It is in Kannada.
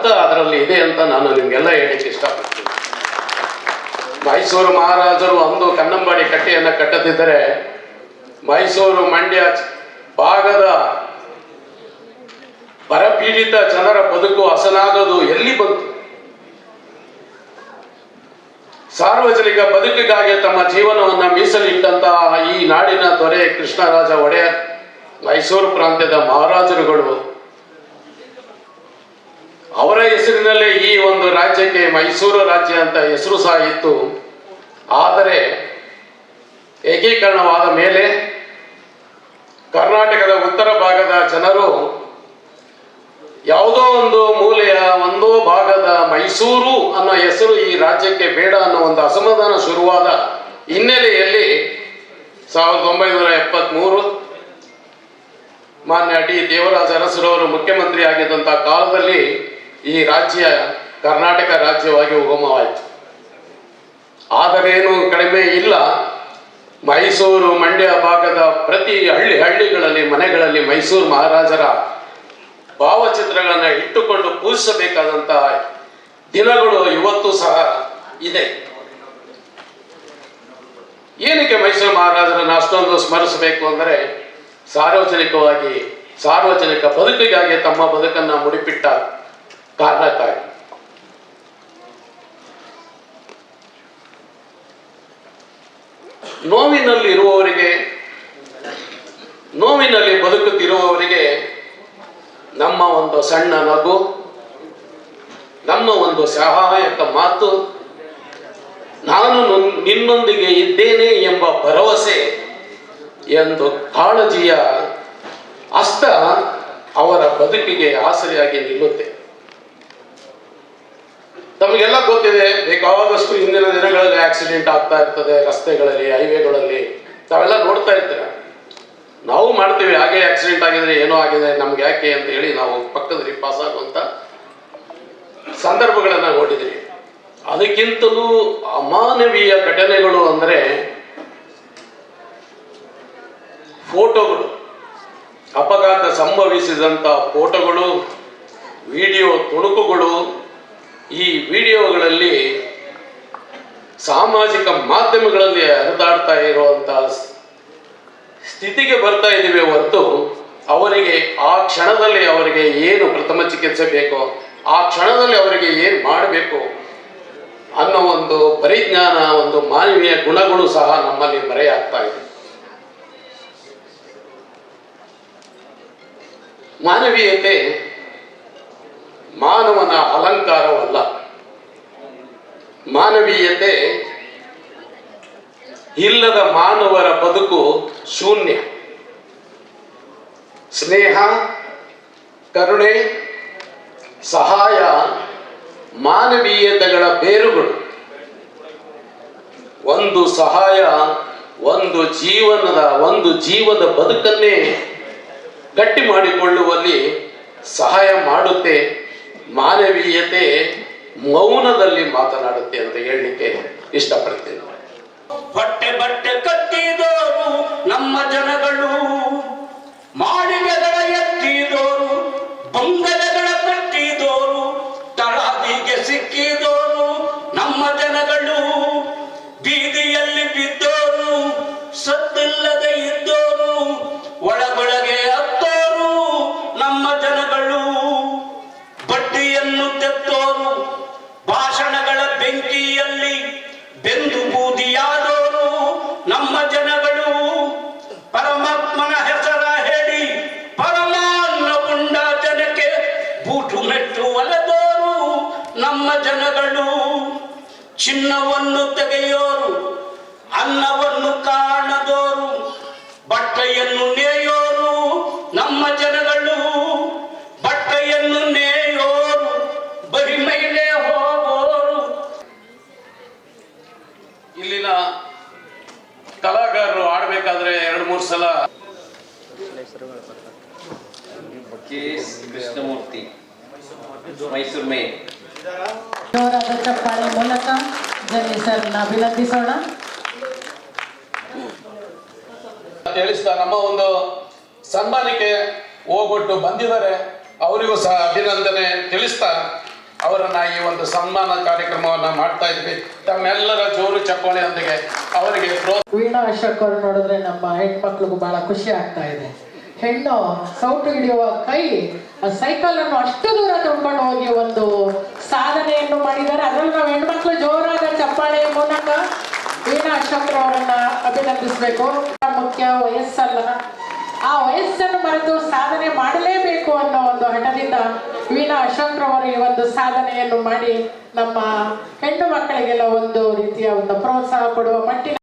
ಅರ್ಥ ಅದರಲ್ಲಿ ಇದೆ ಅಂತ ನಾನು ನಿಮಗೆಲ್ಲ ಹೇಳಕ್ಕೆ ಇಷ್ಟಪಡ್ತೀನಿ. ಮೈಸೂರು ಮಹಾರಾಜರು ಅಂದು ಕನ್ನಂಬಾಡಿ ಕಟ್ಟೆಯನ್ನು ಕಟ್ಟದಿದ್ದರೆ ಮೈಸೂರು ಮಂಡ್ಯ ಭಾಗದ ಬರಪೀಡಿತ ಜನರ ಬದುಕು ಹಸನಾಗದು ಎಲ್ಲಿ ಬಂತು? ಸಾರ್ವಜನಿಕ ಬದುಕಿಗಾಗಿ ತಮ್ಮ ಜೀವನವನ್ನು ಮೀಸಲಿಟ್ಟಂತಹ ಈ ನಾಡಿನ ದೊರೆ ಕೃಷ್ಣರಾಜ ಒಡೆಯರ್, ಮೈಸೂರು ಪ್ರಾಂತ್ಯದ ಮಹಾರಾಜರುಗಳು, ಅವರ ಹೆಸರಿನಲ್ಲೇ ಈ ಒಂದು ರಾಜ್ಯಕ್ಕೆ ಮೈಸೂರು ರಾಜ್ಯ ಅಂತ ಹೆಸರು ಸಹ ಇತ್ತು. ಆದರೆ ಏಕೀಕರಣವಾದ ಮೇಲೆ ಕರ್ನಾಟಕದ ಉತ್ತರ ಭಾಗದ ಜನರು ಯಾವುದೋ ಒಂದು ಮೂಲೆಯ ಒಂದೋ ಭಾಗದ ಮೈಸೂರು ಅನ್ನೋ ಹೆಸರು ಈ ರಾಜ್ಯಕ್ಕೆ ಬೇಡ ಅನ್ನೋ ಒಂದು ಅಸಮಾಧಾನ ಶುರುವಾದ ಹಿನ್ನೆಲೆಯಲ್ಲಿ 1973 ಮಾನ್ಯ ಡಿ ದೇವರಾಜ ಅರಸರವರು ಮುಖ್ಯಮಂತ್ರಿ ಆಗಿದ್ದಂಥ ಕಾಲದಲ್ಲಿ ಈ ರಾಜ್ಯ ಕರ್ನಾಟಕ ರಾಜ್ಯವಾಗಿ ಉಗಮವಾಯಿತು. ಆದರೇನು ಕಡಿಮೆ ಇಲ್ಲ, ಮೈಸೂರು ಮಂಡ್ಯ ಭಾಗದ ಪ್ರತಿ ಹಳ್ಳಿಗಳಲ್ಲಿ ಮನೆಗಳಲ್ಲಿ ಮೈಸೂರು ಮಹಾರಾಜರ ಭಾವಚಿತ್ರಗಳನ್ನು ಇಟ್ಟುಕೊಂಡು ಪೂಜಿಸಬೇಕಾದಂತಹ ದಿನಗಳು ಇವತ್ತು ಸಹ ಇದೆ. ಏನಕ್ಕೆ ಮೈಸೂರು ಮಹಾರಾಜರನ್ನು ಅಷ್ಟೊಂದು ಸ್ಮರಿಸಬೇಕು ಅಂದರೆ, ಸಾರ್ವಜನಿಕ ಬದುಕಿಗಾಗಿ ತಮ್ಮ ಬದುಕನ್ನು ಮುಡಿಪಿಟ್ಟ ಕಾರಣಕ್ಕಾಗಿ. ನೋವಿನಲ್ಲಿ ಬದುಕುತ್ತಿರುವವರಿಗೆ ನಮ್ಮ ಒಂದು ಸಣ್ಣ ನಗು, ನಮ್ಮ ಒಂದು ಸಹಾಯಕ ಮಾತು, ನಾನು ನಿನ್ನೊಂದಿಗೆ ಇದ್ದೇನೆ ಎಂಬ ಭರವಸೆ ಎಂದು ಕಾಳಜಿಯ ಹಸ್ತ ಅವರ ಬದುಕಿಗೆ ಆಸರೆಯಾಗಿ ನಿಲ್ಲುತ್ತೆ. ತಮಗೆಲ್ಲ ಗೊತ್ತಿದೆ, ಬೇಕಾದಷ್ಟು ಹಿಂದಿನ ದಿನಗಳಲ್ಲಿ ಆಕ್ಸಿಡೆಂಟ್ ಆಗ್ತಾ ಇರ್ತದೆ ರಸ್ತೆಗಳಲ್ಲಿ, ಹೈವೇಗಳಲ್ಲಿ, ತಾವೆಲ್ಲ ನೋಡ್ತಾ ಇರ್ತೀರ. ನಾವು ಮಾಡ್ತೀವಿ, ಹಾಗೆ ಆಕ್ಸಿಡೆಂಟ್ ಆಗಿದ್ರೆ ಏನೋ ಆಗಿದೆ ನಮ್ಗೆ ಯಾಕೆ ಅಂತ ಹೇಳಿ ನಾವು ಪಕ್ಕದಲ್ಲಿ ಪಾಸ್ ಆಗುವಂತ ಸಂದರ್ಭಗಳನ್ನ ನೋಡಿದ್ರಿ. ಅದಕ್ಕಿಂತಲೂ ಅಮಾನವೀಯ ಘಟನೆಗಳು ಅಂದರೆ ಫೋಟೋಗಳು, ಅಪಘಾತ ಸಂಭವಿಸಿದಂಥ ಫೋಟೋಗಳು, ವಿಡಿಯೋ ತುಣುಕುಗಳು. ಈ ವಿಡಿಯೋಗಳಲ್ಲಿ ಸಾಮಾಜಿಕ ಮಾಧ್ಯಮಗಳಲ್ಲಿ ಹರಿದಾಡ್ತಾ ಇರುವಂತಹ ಸ್ಥಿತಿಗೆ ಬರ್ತಾ ಇದ್ದೀವಿ ಹೊರತು ಅವರಿಗೆ ಆ ಕ್ಷಣದಲ್ಲಿ ಅವರಿಗೆ ಏನು ಪ್ರಥಮ ಚಿಕಿತ್ಸೆ ಬೇಕೋ, ಆ ಕ್ಷಣದಲ್ಲಿ ಅವರಿಗೆ ಏನು ಮಾಡಬೇಕು ಅನ್ನೋ ಒಂದು ಪರಿಜ್ಞಾನ, ಒಂದು ಮಾನವೀಯ ಗುಣಗಳು ಸಹ ನಮ್ಮಲ್ಲಿ ಮರೆಯಾಗ್ತಾ ಇದೆ. ಮಾನವೀಯತೆ ಮಾನವನ ಅಲಂಕಾರವಲ್ಲ. ಮಾನವೀಯತೆ ಇಲ್ಲದ ಮಾನವರ ಬದುಕು ಶೂನ್ಯ. ಸ್ನೇಹ, ಕರುಣೆ, ಸಹಾಯ ಮಾನವೀಯತೆಗಳ ಬೇರುಗಳು. ಒಂದು ಸಹಾಯ ಒಂದು ಜೀವದ ಬದುಕನ್ನೇ ಗಟ್ಟಿ ಮಾಡಿಕೊಳ್ಳುವಲ್ಲಿ ಸಹಾಯ ಮಾಡುತ್ತೆ. ಮಾನವೀಯತೆ ಮೌನದಲ್ಲಿ ಮಾತನಾಡುತ್ತೆ ಅಂತ ಹೇಳಲಿಕ್ಕೆ ಇಷ್ಟಪಡ್ತೇನೆ. ಬಟ್ಟೆ ಕಟ್ಟಿದೋರು ನಮ್ಮ ಜನಗಳು, ಮಾಳಿಗೆಗಳ ಎತ್ತಿದೋರು, ಬಂಗಲೆಗಳ ಕಟ್ಟಿದೋರು, ತಳದಿಗೆ ಸಿಕ್ಕಿದೋರು ನಮ್ಮ ಜನಗಳು, ಬೀದಿಯಲ್ಲಿ ಬಿದ್ದೋರು, ಸದ್ದಿಲ್ಲದೆ ಇದ್ದೋರು, ಒಳಗೊಳಗೆ ಹತ್ತೋರು ನಮ್ಮ ಜನಗಳು, ಬಡ್ಡಿಯನ್ನು ತೆತ್ತೋರು, ಭಾಷಣಗಳ ಬೆಂಕಿಯಲ್ಲಿ ಬೆಂದು ಬೂದಿಯಾದೋರು ನಮ್ಮ ಜನಗಳು, ಪರಮಾತ್ಮನ ಹೆಸರ ಹೇಳಿ ಪರಮಾನ್ನ ಉಂಡ ಜನಕ್ಕೆ ಬೂಟು ಮೆಟ್ಟು ಒಲೆದೋರು ನಮ್ಮ ಜನಗಳು, ಚಿನ್ನವನ್ನು ತೆಗೆಯೋರು, ಅನ್ನವನ್ನು ಕಾಣದೋರು, ಬಟ್ಟೆಯನ್ನು ನೇಯೋರು ನಮ್ಮ ಜನಗಳು, ಬಟ್ಟೆಯನ್ನು ನೇಯೋರು, ಬರಿ ಮೈಲೇ ಹೋಗೋರು. ಇಲ್ಲಿನ ಕಲಾಕಾರರು ಆಡ್ಬೇಕಾದ್ರೆ 2-3 ಸಲ ಕೃಷ್ಣಮೂರ್ತಿ ಮೈಸೂರು ಮೇನ್ ಜೋರಾದ ಚಪ್ಪಾಳೆ ಮೂಲಕ ಜನಿ ಸರ್ನ ಅಭಿನಂದಿಸೋಣ. ತಿಳಿಸ್ತಾ ನಮ್ಮ ಒಂದು ಸನ್ಮಾನಕ್ಕೆ ಹೋಗ್ಬಿಟ್ಟು ಬಂದಿದ್ದಾರೆ, ಅವರಿಗೂ ಸಹ ಅಭಿನಂದನೆ ತಿಳಿಸ್ತಾ ಅವರನ್ನ ಈ ಒಂದು ಸನ್ಮಾನ ಕಾರ್ಯಕ್ರಮವನ್ನ ಮಾಡ್ತಾ ಇದ್ವಿ. ತಮ್ಮೆಲ್ಲರ ಜೋರು ಚಪ್ಪಾಳೆಯೊಂದಿಗೆ ಅವರಿಗೆ ವೀಣಾ ಅಶೋಕ್ ಅವರು ನೋಡಿದ್ರೆ ನಮ್ಮ ಹೆಣ್ಮಕ್ಳಿಗೂ ಬಹಳ ಖುಷಿ ಆಗ್ತಾ ಇದೆ. ಹೆಣ್ಣು ಸೌಟು ಹಿಡಿಯುವ ಕೈ ಸೈಕಲ್ ಅನ್ನು ಅಷ್ಟು ದೂರ ತಗೊಂಡು ಹೋಗಿ ಒಂದು ಸಾಧನೆಯನ್ನು ಮಾಡಿದ್ದಾರೆ. ಅದರಲ್ಲಿ ನಾವು ಹೆಣ್ಮಕ್ಳು ಜೋರಾದ ಚಪ್ಪಾಳೆಯ ಮೂಲಕ ವೀಣಾ ಅಶೋಕ್ ಅವರನ್ನ ಅಭಿನಂದಿಸಬೇಕು. ಮುಖ್ಯ ವಯಸ್ಸಲ್ಲ, ಆ ವಯಸ್ಸನ್ನು ಮರೆತು ಸಾಧನೆ ಮಾಡಲೇಬೇಕು ಅನ್ನೋ ಒಂದು ಹಠದಿಂದ ವೀಣಾ ಅಶೋಕ್ ರವರು ಈ ಒಂದು ಸಾಧನೆಯನ್ನು ಮಾಡಿ ನಮ್ಮ ಹೆಣ್ಣು ಮಕ್ಕಳಿಗೆಲ್ಲ ಒಂದು ರೀತಿಯ ಒಂದು ಪ್ರೋತ್ಸಾಹ ಕೊಡುವ ಮಟ್ಟಿನ